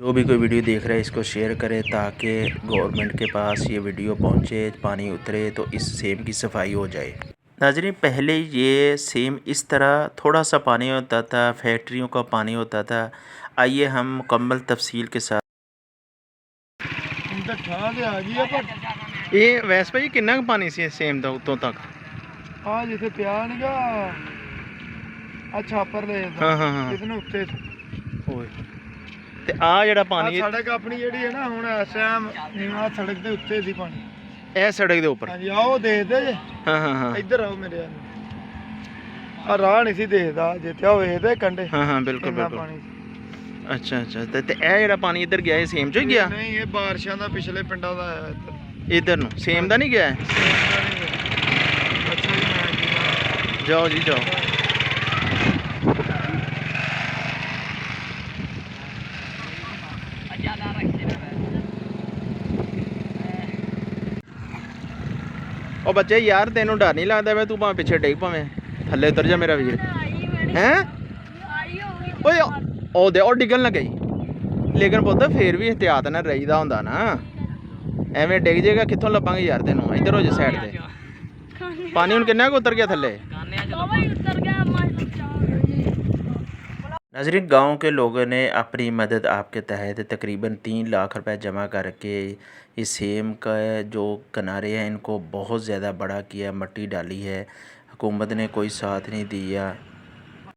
जो भी कोई वीडियो देख रहा है इसको शेयर करें ताकि गवर्नमेंट के पास ये वीडियो पहुंचे, पानी उतरे तो इस सेम की सफाई हो जाए। नाज़रीन, पहले ये सेम इस तरह थोड़ा सा पानी होता था, फैक्ट्रियों का पानी होता था। आइए हम मुकम्मल तफसील के साथ ਇਹ ਵੈਸ ਭਾਈ ਕਿੰਨਾ ਕੁ ਪਾਣੀ ਸੀ ਸੇਮ ਦਾ ਉੱਤੋਂ ਤੱਕ? ਆ ਜਿੱਥੇ ਪਿਆ ਨਹੀਂਗਾ ਆ ਛਾਪਰ ਦੇ ਹਾਂ ਜਿਹਦੇ ਨੂੰ ਉੱਤੇ ਓਏ ਤੇ ਆ ਜਿਹੜਾ ਆ ਪਾਣੀ ਸੜਕ ਆਪਣੀ ਜਿਹੜੀ ਹੈ ਨਾ ਹੁਣ ਇਸ ਟਾਈਮ ਆ ਸੜਕ ਦੇ ਉੱਤੇ ਸੀ ਪਾਣੀ। ਇਹ ਸੜਕ ਦੇ ਉੱਪਰ? ਹਾਂਜੀ ਆਓ ਦੇਖਦੇ ਜੇ। ਹਾਂ ਇੱਧਰ ਆਓ ਮੇਰੇ ਵੱਲ। ਆ ਰਾਹ ਨਹੀਂ ਸੀ ਦੇਖਦਾ, ਜਿੱਥੇ ਉਹ ਵੇਖਦੇ ਕੰਢੇ। ਹਾਂ ਬਿਲਕੁਲ ਇੰਨਾ ਬਿਲਕੁਲ। ਪਾਣੀ ਸੀ। ਅੱਛਾ ਤੇ ਇਹ ਜਿਹੜਾ ਪਾਣੀ ਇੱਧਰ ਗਿਆ ਇਹ ਸੇਮ ਚੋਂ ਹੀ ਗਿਆ? ਨਹੀਂ, ਇਹ ਬਾਰਿਸ਼ਾਂ ਦਾ ਪਿਛਲੇ ਪਿੰਡਾਂ ਦਾ ਆਇਆ ਇੱਧਰ ਨੂੰ ਸੇਮ ਦਾ ਨਹੀਂ ਗਿਆ? ਅੱਛਾ ਜੀ, ਮੈਂ ਜਾਓ ਜੀ ਜਾਓ। ਉਹ ਬੱਚੇ ਯਾਰ ਤੈਨੂੰ ਡਰ ਨਹੀਂ ਲੱਗਦਾ ਵੇ? ਤੂੰ ਭਾਵੇਂ ਪਿੱਛੇ ਡਿੱਗ ਭਾਵੇਂ ਥੱਲੇ ਉਤਰ ਜਾ ਮੇਰਾ ਵੀਰ। ਹੈਂ ਓਏ ਉਹ ਡਿੱਗਣ ਲੱਗਾ ਜੀ। ਲੇਕਿਨ ਪੁੱਤ ਫੇਰ ਵੀ ਇhtiyਾਤ ਨਾਲ ਰਹੀਦਾ ਹੁੰਦਾ ਨਾ, ਐਵੇਂ ਡਿੱਗ ਜਾਏਗਾ ਕਿੱਥੋਂ ਲੱਭਾਂਗੇ ਯਾਰ ਤੈਨੂੰ। ਇੱਧਰ ਹੋ ਜਾ ਸਾਈਡ ਤੇ। ਪਾਣੀ ਹੁਣ ਕਿੰਨਾ ਕੁ ਉਤਰ ਗਿਆ ਥੱਲੇ? नाज़रीन, गांव के लोगों ने अपनी मदद आपके तहत तकरीबन 3 लाख रुपए जमा करके इस सेम का जो किनारे हैं इनको बहुत ज़्यादा बड़ा किया, मट्टी डाली है। हुकूमत ने कोई साथ नहीं दिया।